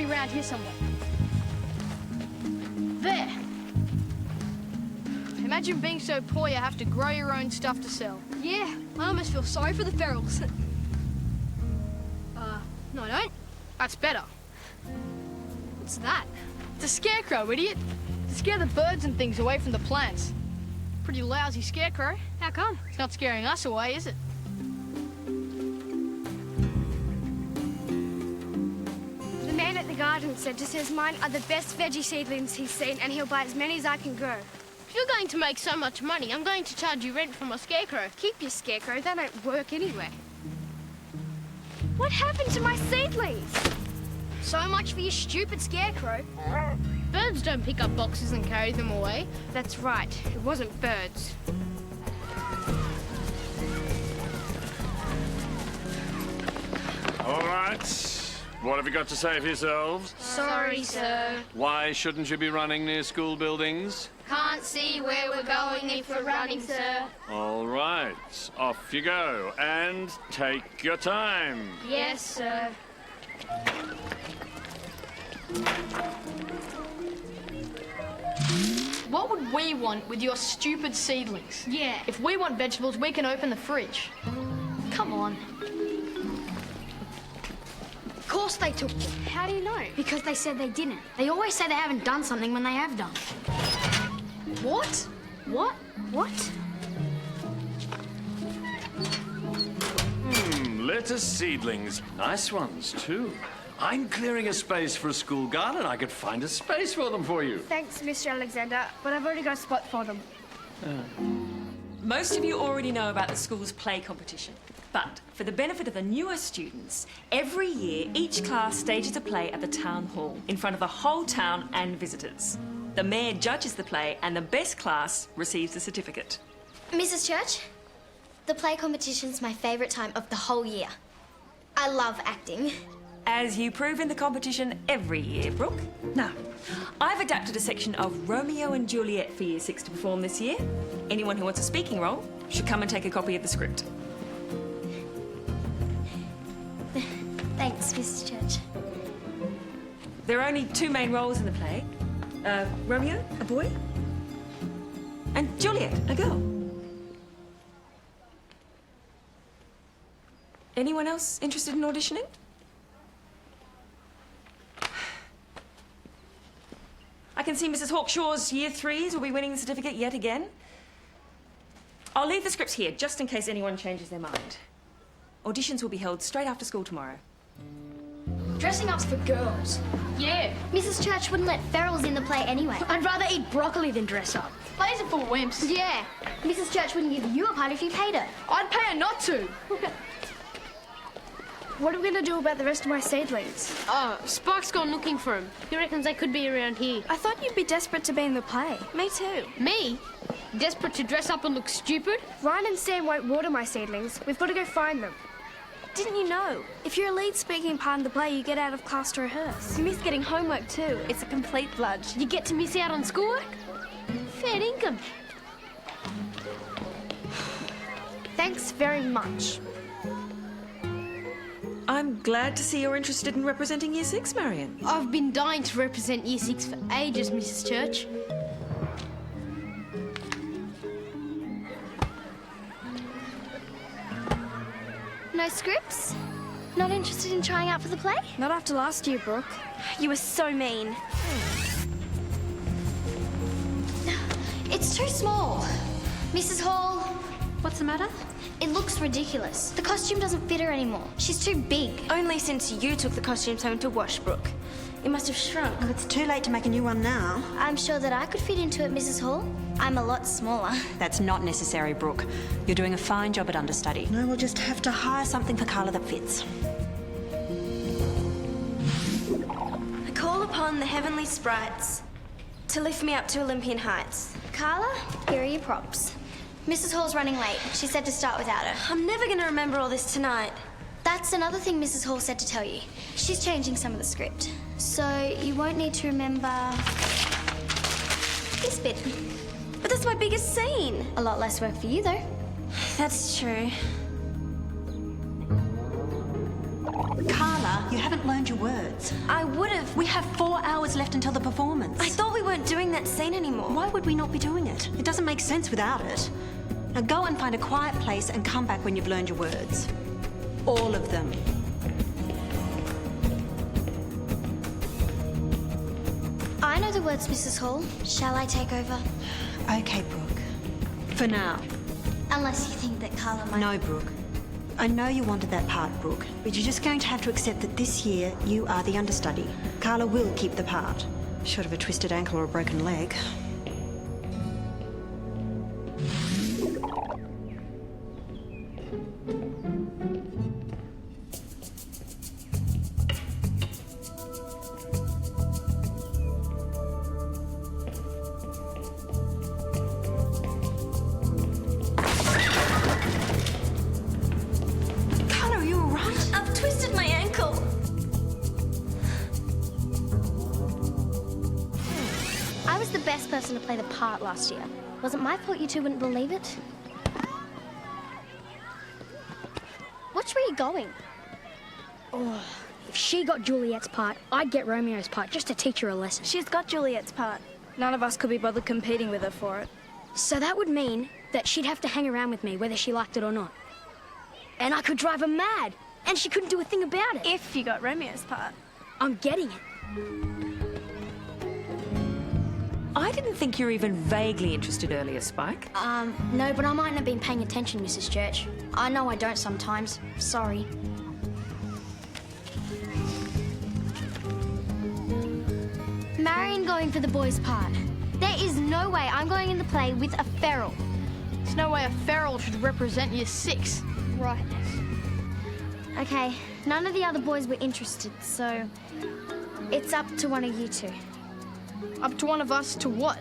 be around here somewhere. There. Imagine being so poor you have to grow your own stuff to sell. Yeah, I almost feel sorry for the ferals. No, I don't. That's better. What's that? It's a scarecrow, idiot. To scare the birds and things away from the plants. Pretty lousy scarecrow. How come? It's not scaring us away, is it? The man at the garden centre says mine are the best veggie seedlings he's seen, and he'll buy as many as I can grow. If you're going to make so much money, I'm going to charge you rent for my scarecrow. Keep your scarecrow, they don't work anyway. What happened to my seedlings? So much for your stupid scarecrow. Birds don't pick up boxes and carry them away. That's right, it wasn't birds. All right. What have you got to say for yourselves? Sorry, sir. Why shouldn't you be running near school buildings? Can't see where we're going if we're running, sir. All right. Off you go. And take your time. Yes, sir. What would we want with your stupid seedlings? Yeah. If we want vegetables, we can open the fridge. Come on. Of course they took them. How do you know? Because they said they didn't. They always say they haven't done something when they have done. What? What? What? Lettuce seedlings. Nice ones, too. I'm clearing a space for a school garden. I could find a space for them for you. Thanks, Mr. Alexander, but I've already got a spot for them. Most of you already know about the school's play competition. But for the benefit of the newer students, every year each class stages a play at the town hall in front of the whole town and visitors. The mayor judges the play and the best class receives the certificate. Mrs. Church, the play competition's my favourite time of the whole year. I love acting. As you prove in the competition every year, Brooke. Now, I've adapted a section of Romeo and Juliet for Year 6 to perform this year. Anyone who wants a speaking role should come and take a copy of the script. Thanks, Mrs. Church. There are only two main roles in the play. Romeo, a boy, and Juliet, a girl. Anyone else interested in auditioning? I can see Mrs. Hawkshaw's Year 3s will be winning the certificate yet again. I'll leave the scripts here, just in case anyone changes their mind. Auditions will be held straight after school tomorrow. Dressing up's for girls. Yeah. Mrs. Church wouldn't let ferals in the play anyway. I'd rather eat broccoli than dress up. Plays are for wimps. Yeah. Mrs. Church wouldn't give you a party if you paid her. I'd pay her not to. What are we going to do about the rest of my seedlings? Oh, Spike's gone looking for him. He reckons they could be around here. I thought you'd be desperate to be in the play. Me too. Me? Desperate to dress up and look stupid? Ryan and Sam won't water my seedlings. We've got to go find them. Didn't you know? If you're a lead speaking part in the play, you get out of class to rehearse. You miss getting homework too. It's a complete bludge. You get to miss out on schoolwork? Fair income. Thanks very much. I'm glad to see you're interested in representing Year 6, Marian. I've been dying to represent Year 6 for ages, Mrs. Church. No scripts? Not interested in trying out for the play? Not after last year, Brooke. You were so mean. It's too small. Mrs. Hall, What's the matter? it looks ridiculous. The costume doesn't fit her anymore. She's too big. Only since you took the costumes home to wash, Brooke. It must have shrunk. Well, it's too late to make a new one now. I'm sure that I could fit into it, Mrs. Hall. I'm a lot smaller. That's not necessary, Brooke. You're doing a fine job at understudy. No, we'll just have to hire something for Carla that fits. I call upon the heavenly sprites to lift me up to Olympian heights. Carla, here are your props. Mrs. Hall's running late. She said to start without her. I'm never going to remember all this tonight. That's another thing Mrs. Hall said to tell you. She's changing some of the script. So you won't need to remember this bit. But that's my biggest scene. A lot less work for you, though. That's true. Carla, you haven't learned your words. I would have. We have 4 hours left until the performance. I thought we weren't doing that scene anymore. Why would we not be doing it? It doesn't make sense without it. Now go and find a quiet place and come back when you've learned your words. All of them. I know the words, Mrs. Hall. Shall I take over? Okay, Brooke. For now. Unless you think that Carla might... No, Brooke. I know you wanted that part, Brooke, but you're just going to have to accept that this year you are the understudy. Carla will keep the part. Short of a twisted ankle or a broken leg. person to play the part last year. Was it my fault you two wouldn't believe it? Which way are you going? Oh, if she got Juliet's part, I'd get Romeo's part just to teach her a lesson. She's got Juliet's part. None of us could be bothered competing with her for it. So that would mean that she'd have to hang around with me whether she liked it or not. And I could drive her mad, and she couldn't do a thing about it. If you got Romeo's part. I'm getting it. I didn't think you were even vaguely interested earlier, Spike. No, but I mightn't have been paying attention, Mrs. Church. I know I don't sometimes. Sorry. Marian going for the boys' part. There is no way I'm going in the play with a feral. There's no way a feral should represent year 6. Right. Okay, none of the other boys were interested, so it's up to one of you two. Up to one of us to what?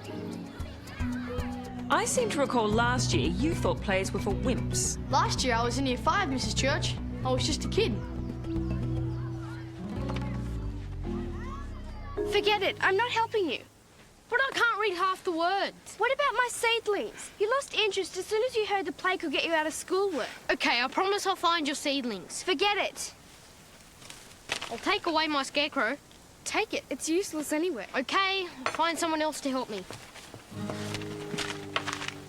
I seem to recall last year you thought plays were for wimps. Last year I was in year 5, Mrs. Church. I was just a kid. Forget it. I'm not helping you. But I can't read half the words. What about my seedlings? You lost interest as soon as you heard the play could get you out of schoolwork. Okay, I promise I'll find your seedlings. Forget it. I'll take away my scarecrow. Take it. It's useless anyway. Okay, I'll find someone else to help me.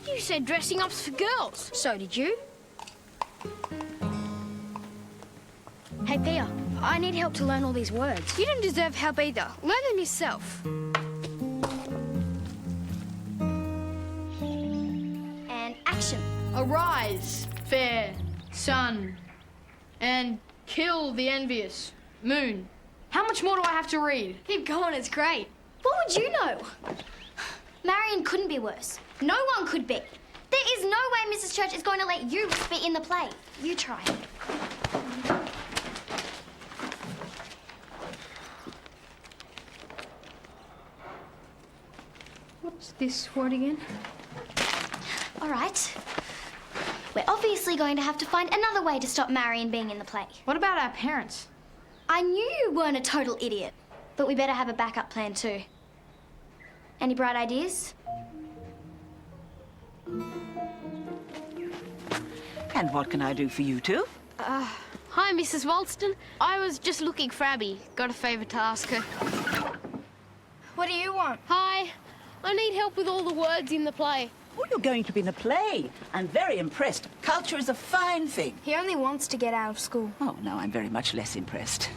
You said dressing up's for girls. So did you. Hey, Thea, I need help to learn all these words. You don't deserve help either. Learn them yourself. And action. Arise, fair sun, and kill the envious moon. How much more do I have to read? Keep going, it's great. What would you know? Marian couldn't be worse. No one could be. There is no way Mrs. Church is going to let you be in the play. You try. What's this word again? All right. We're obviously going to have to find another way to stop Marian being in the play. What about our parents? I knew you weren't a total idiot, but we better have a backup plan too. Any bright ideas? And what can I do for you two? Hi, Mrs. Walston. I was just looking for Abby. Got a favour to ask her. What do you want? Hi. I need help with all the words in the play. Oh, you're going to be in a play. I'm very impressed. Culture is a fine thing. He only wants to get out of school. Oh, no, I'm very much less impressed.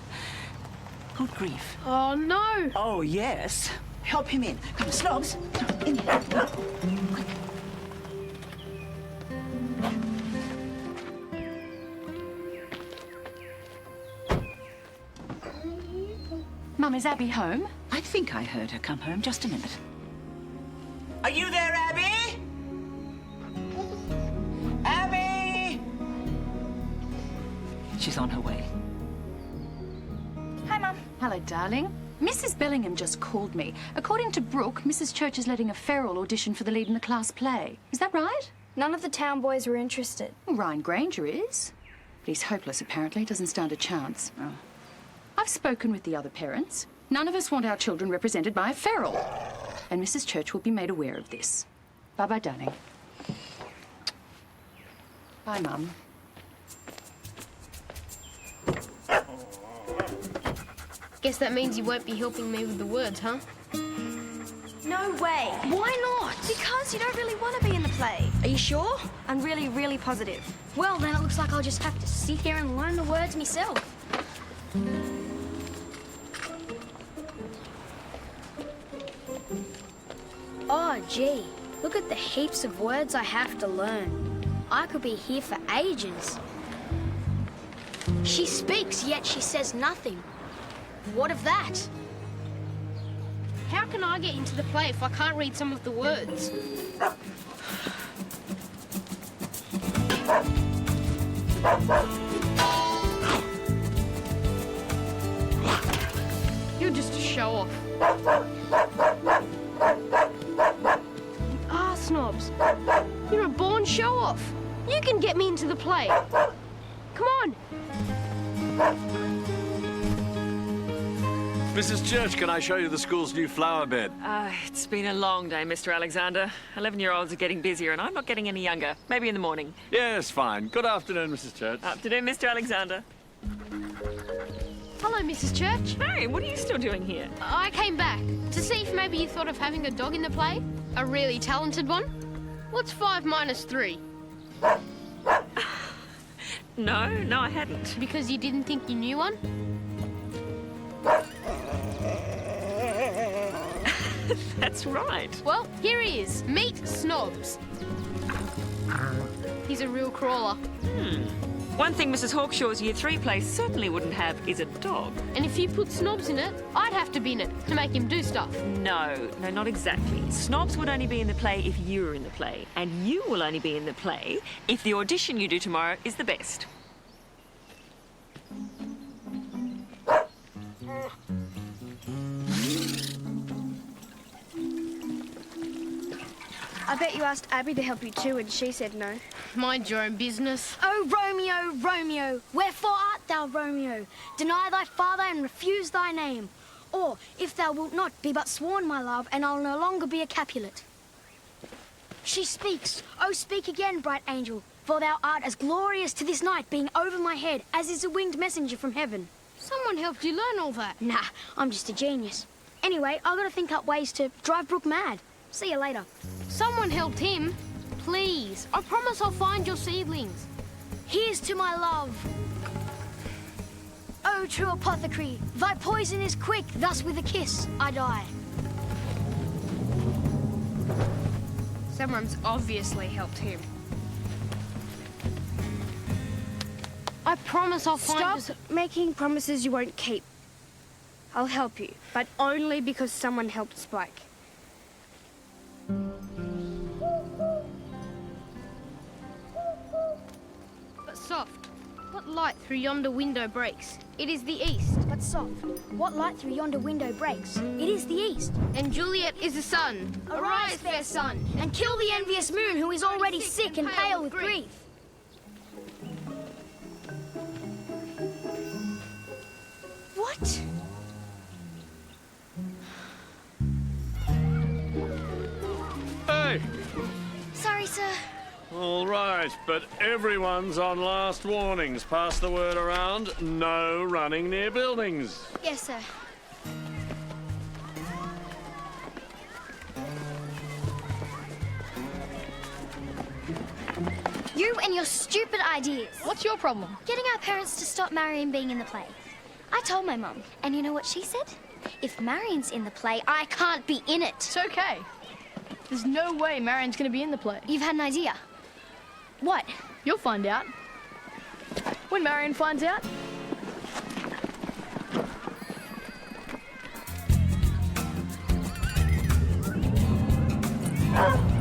Good grief. Oh, no. Oh, yes. Help him in. Come, Snobs. In here. Quick. Mum, is Abby home? I think I heard her come home. Just a minute. Are you there, Abby? Abby! She's on her way. Hi, Mum. Hello, darling. Mrs. Bellingham just called me. According to Brooke, Mrs. Church is letting a feral audition for the lead in the class play. Is that right? None of the town boys were interested. Well, Ryan Granger is. But he's hopeless, apparently. Doesn't stand a chance. Oh. I've spoken with the other parents. None of us want our children represented by a feral. And Mrs. Church will be made aware of this. Bye-bye, darling. Bye, Mum. Guess that means you won't be helping me with the words, huh? No way. Why not? Because you don't really want to be in the play. Are you sure? I'm really, really positive. Well, then it looks like I'll just have to sit here and learn the words myself. Oh, gee. Look at the heaps of words I have to learn. I could be here for ages. She speaks, yet she says nothing. What of that? How can I get into the play if I can't read some of the words? You're just a show-off. You are, Snobs. You're a born show-off. You can get me into the play. Come on. Mrs. Church, can I show you the school's new flower bed? It's been a long day, Mr. Alexander. 11-year-olds are getting busier and I'm not getting any younger. Maybe in the morning. Yes, fine. Good afternoon, Mrs. Church. Afternoon, Mr. Alexander. Hello, Mrs. Church. Marian, what are you still doing here? I came back to see if maybe you thought of having a dog in the play. A really talented one. What's 5 minus 3? No, I hadn't. Because you didn't think you knew one? That's right. Well, here he is. Meet Snobs. He's a real crawler. One thing Mrs. Hawkshaw's Year 3 play certainly wouldn't have is a dog. And if you put Snobs in it, I'd have to be in it to make him do stuff. No, not exactly. Snobs would only be in the play if you were in the play. And you will only be in the play if the audition you do tomorrow is the best. I bet you asked Abby to help you too, and she said no. Mind your own business. Oh, Romeo, Romeo, wherefore art thou, Romeo? Deny thy father and refuse thy name. Or, if thou wilt not, be but sworn, my love, and I'll no longer be a Capulet. She speaks. Oh, speak again, bright angel, for thou art as glorious to this night, being over my head, as is a winged messenger from heaven. Someone helped you learn all that. Nah, I'm just a genius. Anyway, I've got to think up ways to drive Brooke mad. See you later. Someone helped him. Please. I promise I'll find your seedlings. Here's to my love. Oh, true apothecary, thy poison is quick, thus with a kiss I die. Someone's obviously helped him. I promise I'll find... Stop making promises you won't keep. I'll help you, but only because someone helped Spike. But soft. What light through yonder window breaks? It is the east. But soft, what light through yonder window breaks? It is the east. And Juliet is the sun. Arise, fair sun, and kill the envious moon who is already sick and pale with grief. What? Hey! Sorry, sir. All right, but everyone's on last warnings. Pass the word around. No running near buildings. Yes, sir. You and your stupid ideas. What's your problem? Getting our parents to stop Marian being in the play. I told my mum, and you know what she said? If Marian's in the play, I can't be in it. It's okay. There's no way Marian's gonna be in the play. You've had an idea. What? You'll find out. When Marian finds out.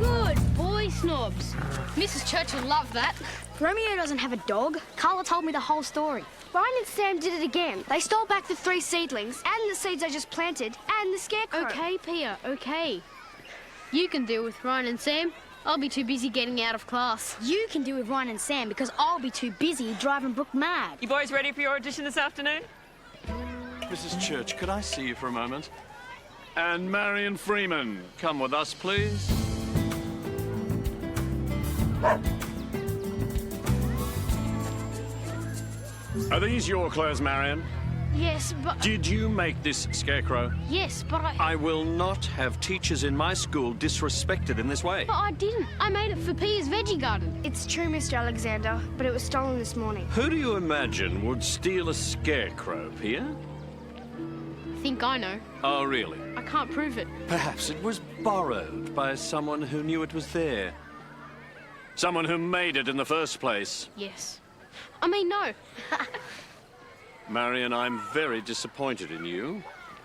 Good boy, Snobs. Mrs. Church will love that. Romeo doesn't have a dog. Carla told me the whole story. Ryan and Sam did it again. They stole back the 3 seedlings, and the seeds I just planted, and the scarecrow. Okay, Pia, okay. You can deal with Ryan and Sam. I'll be too busy getting out of class. You can deal with Ryan and Sam because I'll be too busy driving Brooke mad. You boys ready for your audition this afternoon? Mrs. Church, could I see you for a moment? And Marian Freeman, come with us, please. Are these your clothes, Marian? Yes, but... Did you make this scarecrow? Yes, but I will not have teachers in my school disrespected in this way. But I didn't. I made it for Pia's veggie garden. It's true, Mr. Alexander, but it was stolen this morning. Who do you imagine would steal a scarecrow, Pia? I think I know. Oh, really? I can't prove it. Perhaps it was borrowed by someone who knew it was there. Someone who made it in the first place. Yes. I mean, no. Marian, I'm very disappointed in you.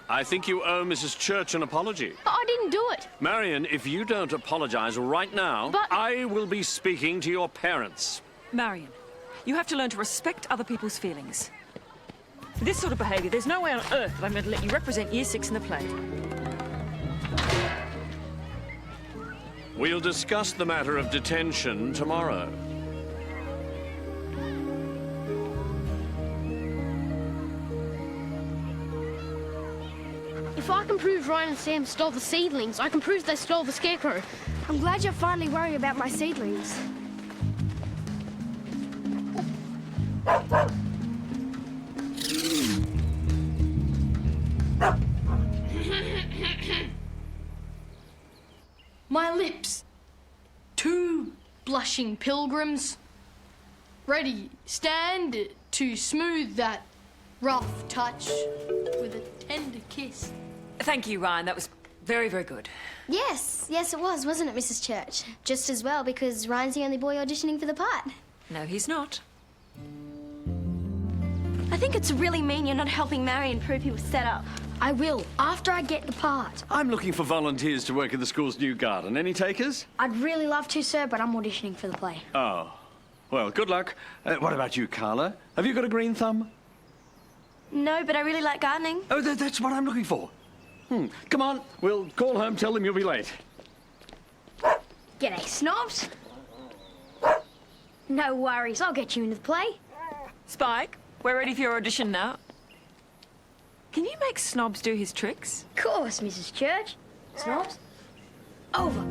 I think you owe Mrs. Church an apology. But I didn't do it. Marian, if you don't apologize right now, But... I will be speaking to your parents. Marian, you have to learn to respect other people's feelings. For this sort of behaviour, there's no way on earth that I'm going to let you represent Year 6 in the play. We'll discuss the matter of detention tomorrow. If I can prove Ryan and Sam stole the seedlings, I can prove they stole the scarecrow. I'm glad you're finally worried about my seedlings. My lips. 2 blushing pilgrims. Ready, stand to smooth that rough touch with a tender kiss. Thank you, Ryan. That was very, very good. Yes, yes it was, wasn't it, Mrs. Church? Just as well, because Ryan's the only boy auditioning for the part. No, he's not. I think it's really mean you're not helping Marian prove he was set up. I will, after I get the part. I'm looking for volunteers to work in the school's new garden. Any takers? I'd really love to, sir, but I'm auditioning for the play. Oh. Well, good luck. What about you, Carla? Have you got a green thumb? No, but I really like gardening. Oh, that's what I'm looking for. Come on, we'll call home, tell them you'll be late. G'day, Snobs. No worries, I'll get you into the play. Spike, we're ready for your audition now. Can you make Snobs do his tricks? Of course, Mrs. Church. Snobs, over.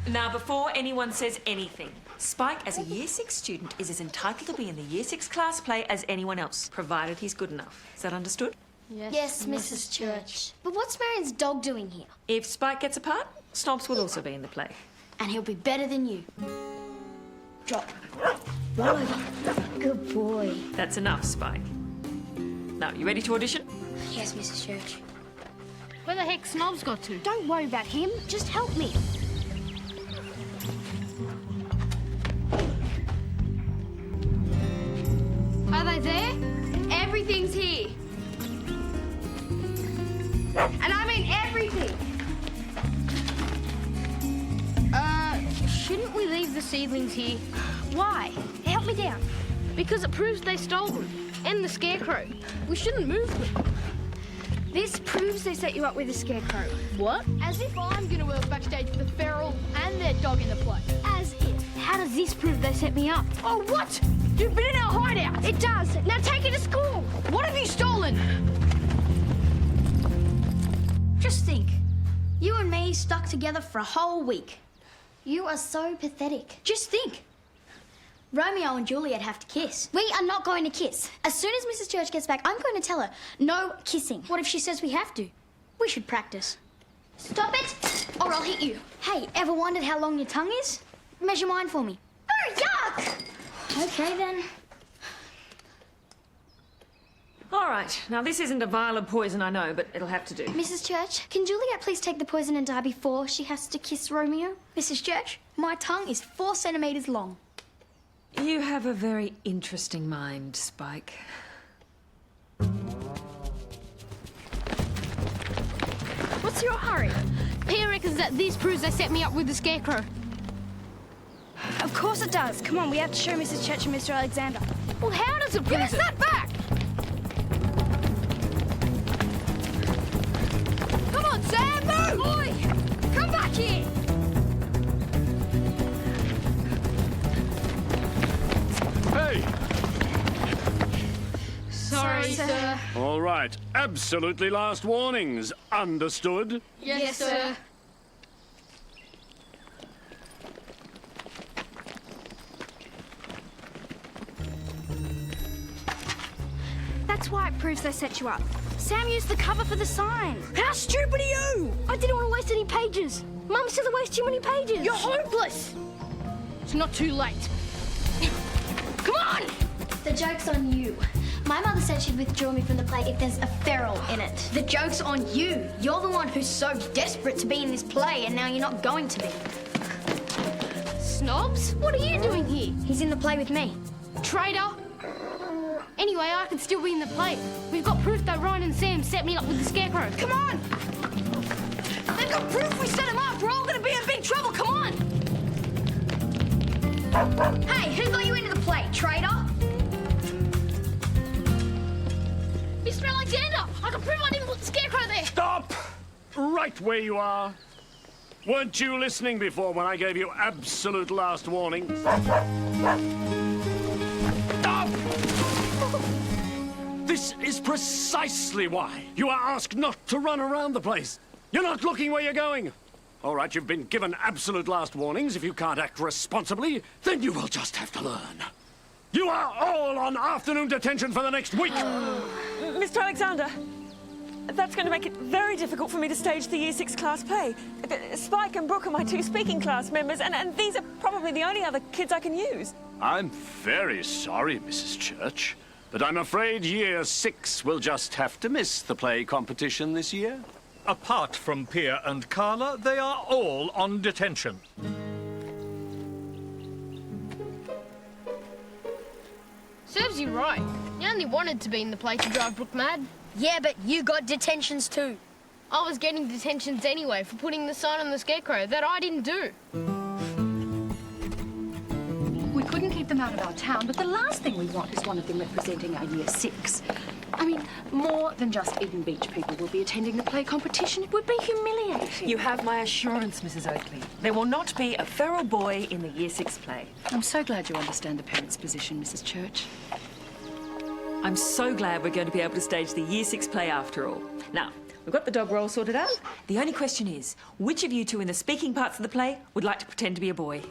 Now, before anyone says anything, Spike, as a Year 6 student, is as entitled to be in the Year 6 class play as anyone else, provided he's good enough. Is that understood? Yes, Mrs. Church. But what's Marian's dog doing here? If Spike gets a part, Snobs will also be in the play. And he'll be better than you. Drop. Roll over. Good boy. That's enough, Spike. Now, you ready to audition? Yes, Mrs. Church. Where the heck Snobs got to? Don't worry about him. Just help me. Are they there? Everything's here. And I mean everything. Shouldn't we leave the seedlings here? Why? Help me down. Because it proves they stole them. And the scarecrow. We shouldn't move them. This proves they set you up with a scarecrow. What? As if I'm gonna work backstage with the feral and their dog in the play. As if. How does this prove they set me up? Oh, what? You've been in our hideout. It does. Now take it to school. What have you stolen? Just think. You and me stuck together for a whole week. You are so pathetic. Just think. Romeo and Juliet have to kiss. We are not going to kiss. As soon as Mrs. Church gets back, I'm going to tell her, no kissing. What if she says we have to? We should practice. Stop it, or I'll hit you. Hey, ever wondered how long your tongue is? Measure mine for me. Oh, yuck! Okay, then. All right. Now, this isn't a vial of poison, I know, but it'll have to do. Mrs. Church, can Juliet please take the poison and die before she has to kiss Romeo? Mrs. Church, my tongue is 4 centimetres long. You have a very interesting mind, Spike. What's your hurry? Pia reckons that this proves they set me up with the scarecrow. Of course it does. Come on, we have to show Mrs. Church and Mr. Alexander. Well, how does it prove Give us that back! Come on, Sam, move! Oi! Come back here! Hey! Sorry, sir. All right. Absolutely last warnings. Understood? Yes, sir. why it proves they set you up. Sam used the cover for the sign. How stupid are you? I didn't want to waste any pages. Mum says I waste too many pages. You're hopeless. It's not too late. Come on! The joke's on you. My mother said she'd withdraw me from the play if there's a feral in it. The joke's on you. You're the one who's so desperate to be in this play, and now you're not going to be. Snobs? What are you doing here? He's in the play with me. Traitor! Anyway, I can still be in the play. We've got proof that Ryan and Sam set me up with the scarecrow. Come on! They've got proof we set him up. We're all going to be in big trouble. Come on! Hey, who got you into the play, traitor? Mr. Alexander, I can prove I didn't put the scarecrow there. Stop! Right where you are. Weren't you listening before when I gave you absolute last warning? Stop! This is precisely why you are asked not to run around the place. You're not looking where you're going. All right, you've been given absolute last warnings. If you can't act responsibly, then you will just have to learn. You are all on afternoon detention for the next week. Mr. Alexander, that's going to make it very difficult for me to stage the Year 6 class play. Spike and Brooke are my 2 speaking class members, and these are probably the only other kids I can use. I'm very sorry, Mrs. Church, but I'm afraid Year 6 will just have to miss the play competition this year. Apart from Pia and Carla, they are all on detention. Serves you right. You only wanted to be in the play to drive Brooke mad. Yeah, but you got detentions too. I was getting detentions anyway for putting the sign on the scarecrow that I didn't do. We couldn't keep them out of our town, but the last thing we want is one of them representing our Year 6. I mean, more than just Eden Beach people will be attending the play competition. It would be humiliating. You have my assurance, Mrs. Oakley. There will not be a feral boy in the Year 6 play. I'm so glad you understand the parents' position, Mrs. Church. I'm so glad we're going to be able to stage the Year 6 play after all. Now, we've got the dog role sorted out. The only question is, which of you 2 in the speaking parts of the play would like to pretend to be a boy?